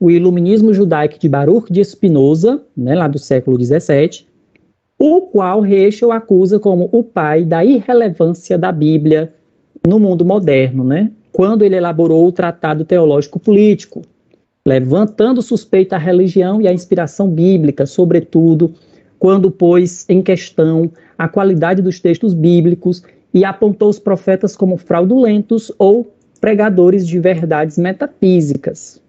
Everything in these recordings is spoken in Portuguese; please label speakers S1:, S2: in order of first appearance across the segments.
S1: o Iluminismo Judaico de Baruch de Spinoza, né, lá do século XVII, o qual Heschel acusa como o pai da irrelevância da Bíblia no mundo moderno, né, quando ele elaborou o Tratado Teológico Político, levantando suspeita à religião e à inspiração bíblica, sobretudo quando pôs em questão a qualidade dos textos bíblicos e apontou os profetas como fraudulentos ou pregadores de verdades metafísicas.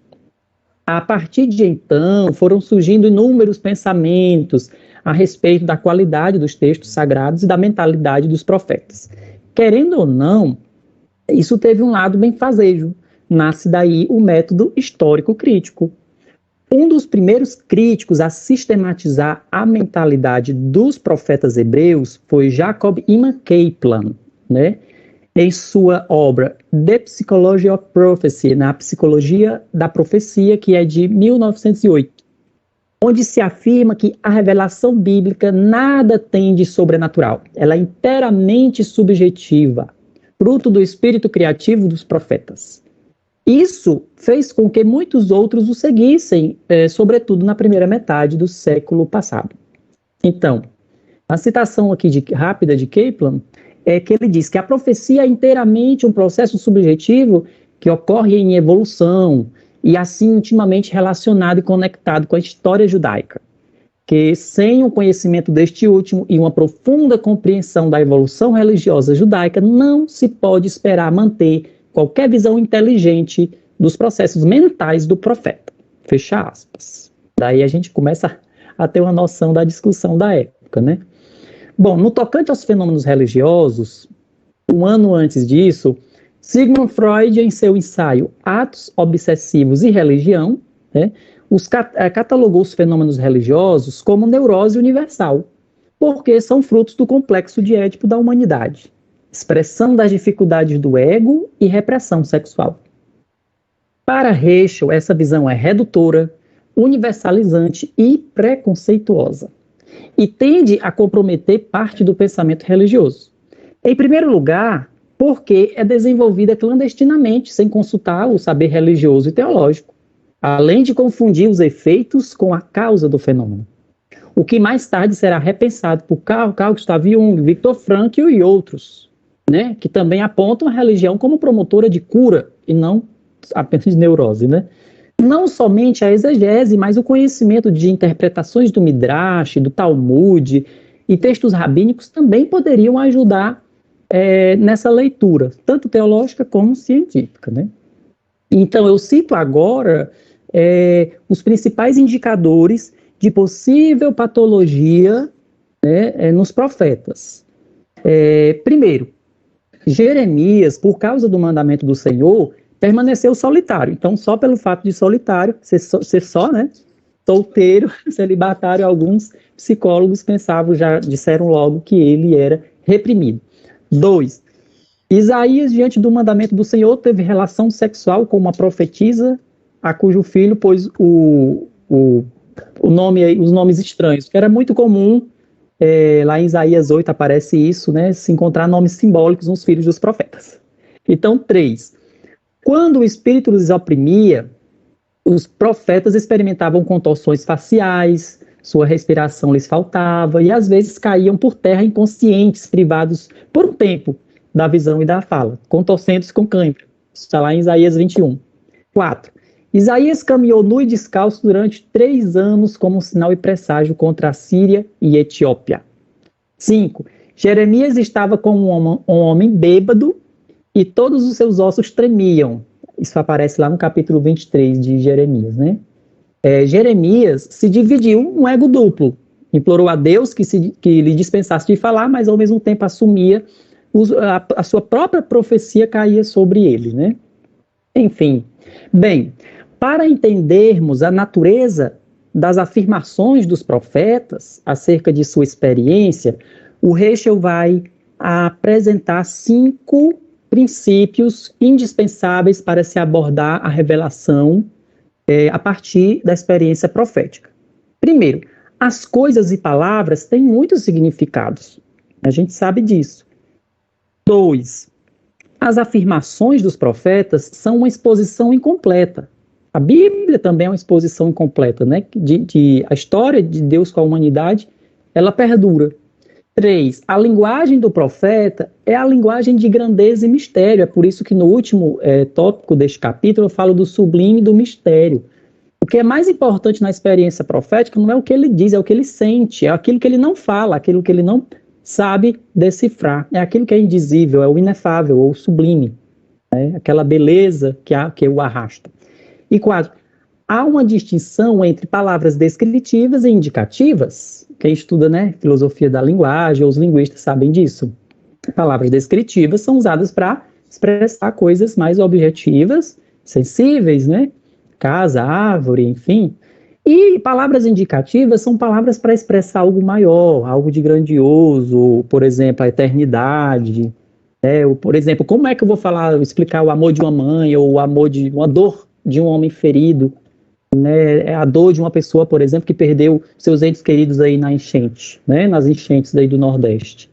S1: A partir de então, foram surgindo inúmeros pensamentos a respeito da qualidade dos textos sagrados e da mentalidade dos profetas. Querendo ou não, isso teve um lado benfazejo. Nasce daí o método histórico crítico. Um dos primeiros críticos a sistematizar a mentalidade dos profetas hebreus foi Jacob Iman Kaplan, né? Em sua obra The Psychology of Prophecy, na Psicologia da Profecia, que é de 1908, onde se afirma que a revelação bíblica nada tem de sobrenatural, ela é inteiramente subjetiva, fruto do espírito criativo dos profetas. Isso fez com que muitos outros o seguissem, sobretudo na primeira metade do século passado. Então, a citação aqui rápida de Kaplan é que ele diz que a profecia é inteiramente um processo subjetivo que ocorre em evolução e assim intimamente relacionado e conectado com a história judaica, que sem o conhecimento deste último e uma profunda compreensão da evolução religiosa judaica não se pode esperar manter qualquer visão inteligente dos processos mentais do profeta. Fecha aspas. Daí a gente começa a ter uma noção da discussão da época, né? Bom, no tocante aos fenômenos religiosos, um ano antes disso, Sigmund Freud, em seu ensaio Atos Obsessivos e Religião, né, catalogou os fenômenos religiosos como neurose universal, porque são frutos do complexo de Édipo da humanidade, expressão das dificuldades do ego e repressão sexual. Para Heschel, essa visão é redutora, universalizante e preconceituosa, e tende a comprometer parte do pensamento religioso. Em primeiro lugar, porque é desenvolvida clandestinamente, sem consultar o saber religioso e teológico, além de confundir os efeitos com a causa do fenômeno. O que mais tarde será repensado por Carl Gustav Jung, Viktor Frankl e outros, né, que também apontam a religião como promotora de cura e não apenas de neurose, né? Não somente a exegese, mas o conhecimento de interpretações do Midrash, do Talmud e textos rabínicos também poderiam ajudar nessa leitura, tanto teológica como científica, né? Então, eu cito agora os principais indicadores de possível patologia, né, nos profetas. Primeiro, Jeremias, por causa do mandamento do Senhor, permaneceu solitário. Então, só pelo fato de solitário, ser só, né, solteiro, celibatário, alguns psicólogos pensavam, já disseram logo que ele era reprimido. 2. Isaías, diante do mandamento do Senhor, teve relação sexual com uma profetisa, a cujo filho pôs os nomes estranhos, que era muito comum, lá em Isaías 8 aparece isso, né, se encontrar nomes simbólicos nos filhos dos profetas. Então, 3. Quando o espírito os oprimia, os profetas experimentavam contorções faciais, sua respiração lhes faltava e às vezes caíam por terra inconscientes, privados por um tempo da visão e da fala, contorcendo-se com cãibra. Está lá em Isaías 21. 4. Isaías caminhou nu e descalço durante 3 anos como um sinal e presságio contra a Síria e Etiópia. 5. Jeremias estava como um homem bêbado e todos os seus ossos tremiam. Isso aparece lá no capítulo 23 de Jeremias, né? Jeremias se dividiu um ego duplo. Implorou a Deus que lhe dispensasse de falar, mas ao mesmo tempo assumia a sua própria profecia caía sobre ele, né? Enfim, bem, para entendermos a natureza das afirmações dos profetas acerca de sua experiência, o Heschel vai apresentar 5 princípios indispensáveis para se abordar a revelação a partir da experiência profética. Primeiro, as coisas e palavras têm muitos significados. A gente sabe disso. 2. As afirmações dos profetas são uma exposição incompleta. A Bíblia também é uma exposição incompleta, né? A história de Deus com a humanidade, ela perdura. 3, a linguagem do profeta é a linguagem de grandeza e mistério. É por isso que no último tópico deste capítulo eu falo do sublime e do mistério. O que é mais importante na experiência profética não é o que ele diz, é o que ele sente, é aquilo que ele não fala, aquilo que ele não sabe decifrar. É aquilo que é indizível, é o inefável, ou o sublime, né? Aquela beleza que o arrasta. E 4, há uma distinção entre palavras descritivas e indicativas. Quem estuda, né, filosofia da linguagem, ou os linguistas sabem disso. Palavras descritivas são usadas para expressar coisas mais objetivas, sensíveis, né? Casa, árvore, enfim. E palavras indicativas são palavras para expressar algo maior, algo de grandioso, por exemplo, a eternidade. Ou, por exemplo, como é que eu vou explicar o amor de uma mãe, ou o amor de uma dor de um homem ferido, né? É a dor de uma pessoa, por exemplo, que perdeu seus entes queridos aí na enchente, né? Nas enchentes aí do Nordeste.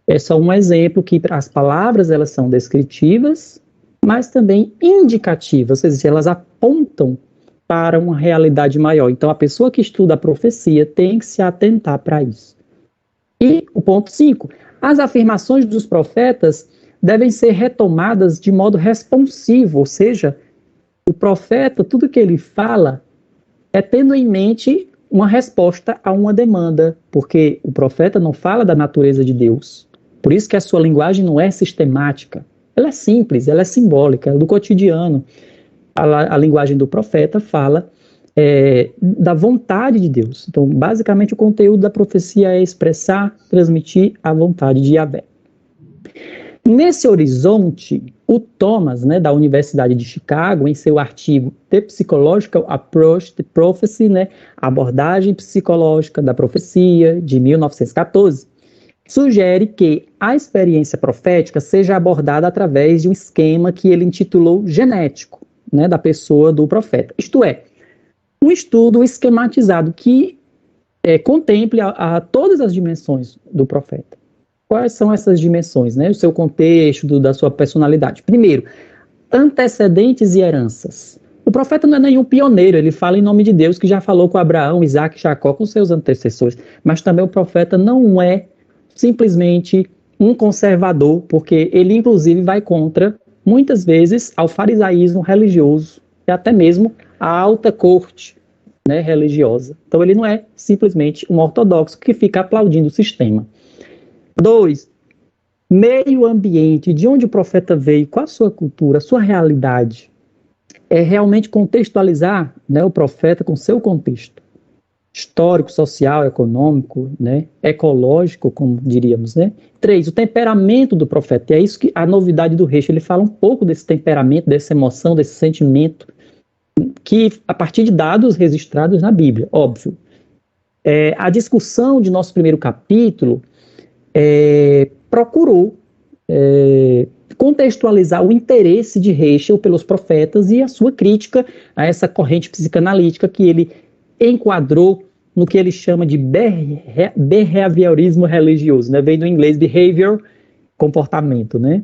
S1: É só um exemplo que as palavras, elas são descritivas, mas também indicativas, ou seja, elas apontam para uma realidade maior. Então, a pessoa que estuda a profecia tem que se atentar para isso. E o ponto 5, as afirmações dos profetas devem ser retomadas de modo responsivo, ou seja, o profeta, tudo que ele fala é tendo em mente uma resposta a uma demanda, porque o profeta não fala da natureza de Deus. Por isso que a sua linguagem não é sistemática. Ela é simples, ela é simbólica, é do cotidiano. A linguagem do profeta fala da vontade de Deus. Então, basicamente, o conteúdo da profecia é expressar, transmitir a vontade de Yahvé. Nesse horizonte, o Thomas, né, da Universidade de Chicago, em seu artigo The Psychological Approach to Prophecy, né, abordagem psicológica da profecia, de 1914, sugere que a experiência profética seja abordada através de um esquema que ele intitulou genético, né, da pessoa do profeta. Isto é, um estudo esquematizado que contemple todas as dimensões do profeta. Quais são essas dimensões, né? O seu contexto, da sua personalidade. Primeiro, antecedentes e heranças. O profeta não é nenhum pioneiro, ele fala em nome de Deus, que já falou com Abraão, Isaac e Jacó, com seus antecessores. Mas também o profeta não é simplesmente um conservador, porque ele, inclusive, vai contra, muitas vezes, ao farisaísmo religioso e até mesmo a alta corte, né, religiosa. Então, ele não é simplesmente um ortodoxo que fica aplaudindo o sistema. 2, meio ambiente, de onde o profeta veio, qual a sua cultura, a sua realidade. É realmente contextualizar, né, o profeta com seu contexto histórico, social, econômico, né, ecológico, como diríamos, né. 3, o temperamento do profeta, e é isso que a novidade do Reisch, ele fala um pouco desse temperamento, dessa emoção, desse sentimento, que a partir de dados registrados na Bíblia, óbvio. A discussão de nosso primeiro capítulo procurou contextualizar o interesse de Heschel pelos profetas e a sua crítica a essa corrente psicanalítica que ele enquadrou no que ele chama de behaviorismo religioso, né? Vem do inglês behavior, comportamento, né?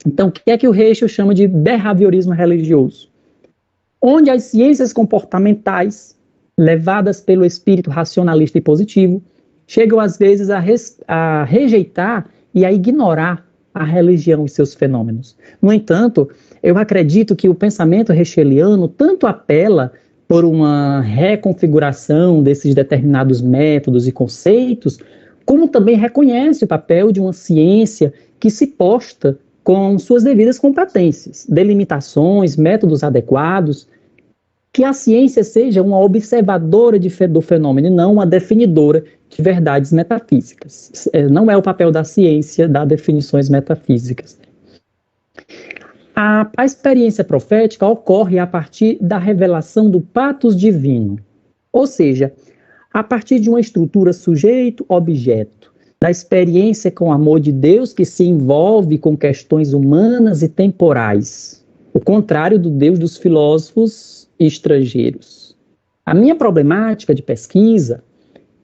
S1: Então, o que é que o Heschel chama de behaviorismo religioso? Onde as ciências comportamentais, levadas pelo espírito racionalista e positivo, chegam às vezes a rejeitar e a ignorar a religião e seus fenômenos. No entanto, eu acredito que o pensamento hescheliano tanto apela por uma reconfiguração desses determinados métodos e conceitos, como também reconhece o papel de uma ciência que se posta com suas devidas competências, delimitações, métodos adequados, que a ciência seja uma observadora do fenômeno e não uma definidora de verdades metafísicas. Não é o papel da ciência dar definições metafísicas. A experiência profética ocorre a partir da revelação do patos divino, ou seja, a partir de uma estrutura sujeito-objeto, da experiência com o amor de Deus que se envolve com questões humanas e temporais, o contrário do Deus dos filósofos estrangeiros. A minha problemática de pesquisa,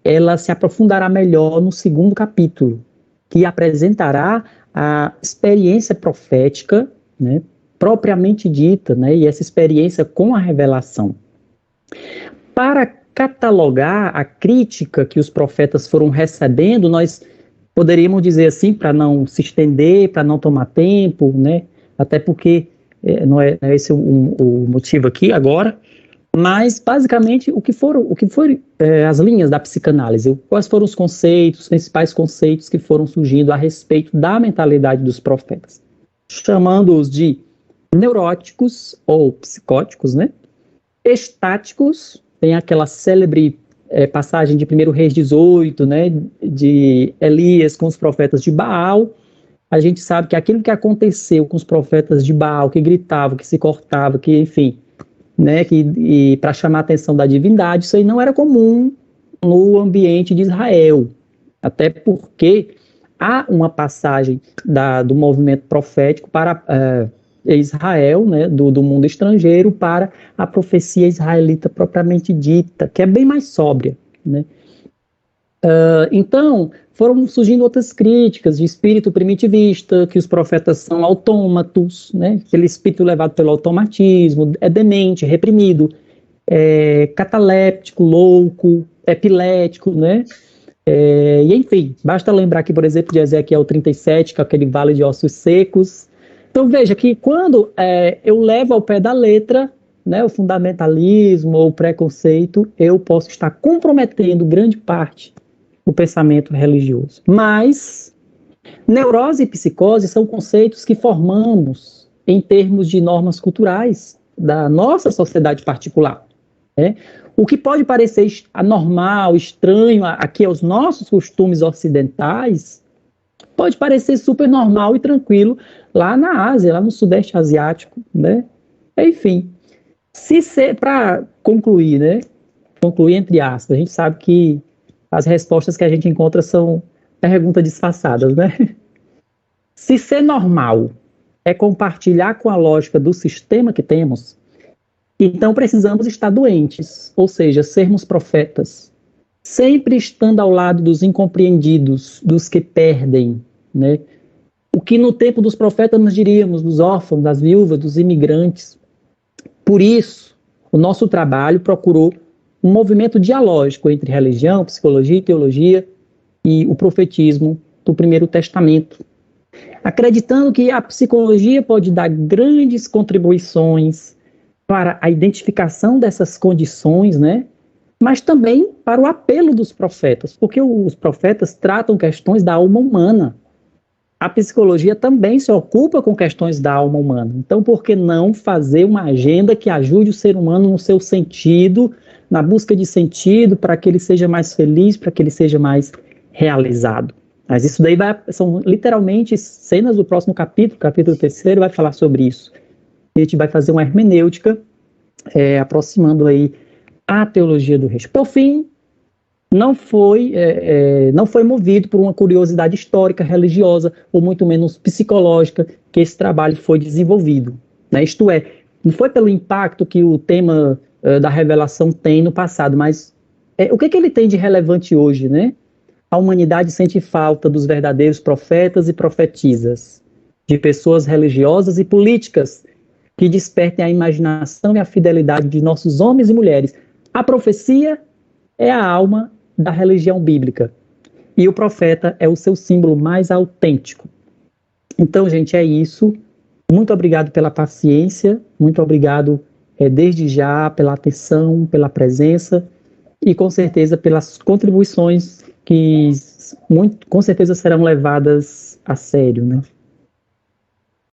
S1: ela se aprofundará melhor no segundo capítulo, que apresentará a experiência profética, né, propriamente dita, né, e essa experiência com a revelação. Para catalogar a crítica que os profetas foram recebendo, nós poderíamos dizer assim, para não se estender, para não tomar tempo, né, até porque não é esse o motivo aqui agora, mas basicamente o que foram as linhas da psicanálise, quais foram os conceitos, os principais conceitos que foram surgindo a respeito da mentalidade dos profetas, chamando-os de neuróticos ou psicóticos, né? Estáticos, tem aquela célebre passagem de 1 Reis 18, né, de Elias com os profetas de Baal. A gente sabe que aquilo que aconteceu com os profetas de Baal, que gritavam, que se cortavam, que enfim, né, e para chamar a atenção da divindade, isso aí não era comum no ambiente de Israel, até porque há uma passagem do movimento profético para Israel, né, do mundo estrangeiro, para a profecia israelita propriamente dita, que é bem mais sóbria, né? Então, foram surgindo outras críticas de espírito primitivista, que os profetas são autômatos, né? Aquele espírito levado pelo automatismo, é demente, reprimido, cataléptico, louco, epilético, né? E enfim, basta lembrar aqui, por exemplo, de Ezequiel 37, que é aquele vale de ossos secos. Então veja que quando eu levo ao pé da letra, né, o fundamentalismo ou o preconceito, eu posso estar comprometendo grande parte do pensamento religioso. Mas neurose e psicose são conceitos que formamos em termos de normas culturais da nossa sociedade particular, né? O que pode parecer anormal, estranho aqui aos nossos costumes ocidentais, pode parecer super normal e tranquilo lá na Ásia, lá no Sudeste Asiático, né? Enfim, para concluir, né? Concluir entre aspas, a gente sabe que as respostas que a gente encontra são perguntas disfarçadas, né? Se ser normal é compartilhar com a lógica do sistema que temos, então precisamos estar doentes, ou seja, sermos profetas, sempre estando ao lado dos incompreendidos, dos que perdem, né? O que no tempo dos profetas nós diríamos, dos órfãos, das viúvas, dos imigrantes. Por isso, o nosso trabalho procurou um movimento dialógico entre religião, psicologia e teologia e o profetismo do Primeiro Testamento, acreditando que a psicologia pode dar grandes contribuições para a identificação dessas condições, né? Mas também para o apelo dos profetas, porque os profetas tratam questões da alma humana. A psicologia também se ocupa com questões da alma humana. Então, por que não fazer uma agenda que ajude o ser humano no seu sentido, na busca de sentido, para que ele seja mais feliz, para que ele seja mais realizado? Mas isso daí são literalmente cenas do próximo capítulo 3 vai falar sobre isso. A gente vai fazer uma hermenêutica, aproximando aí a teologia do reino. Por fim, não foi movido por uma curiosidade histórica, religiosa, ou muito menos psicológica, que esse trabalho foi desenvolvido, né? Isto é, não foi pelo impacto que o tema da revelação tem no passado, mas o que ele tem de relevante hoje, né? A humanidade sente falta dos verdadeiros profetas e profetisas, de pessoas religiosas e políticas que despertem a imaginação e a fidelidade de nossos homens e mulheres. A profecia é a alma da religião bíblica e o profeta é o seu símbolo mais autêntico. Então, gente, é isso. Muito obrigado pela paciência, muito obrigado desde já pela atenção, pela presença e com certeza pelas contribuições que com certeza serão levadas a sério, né?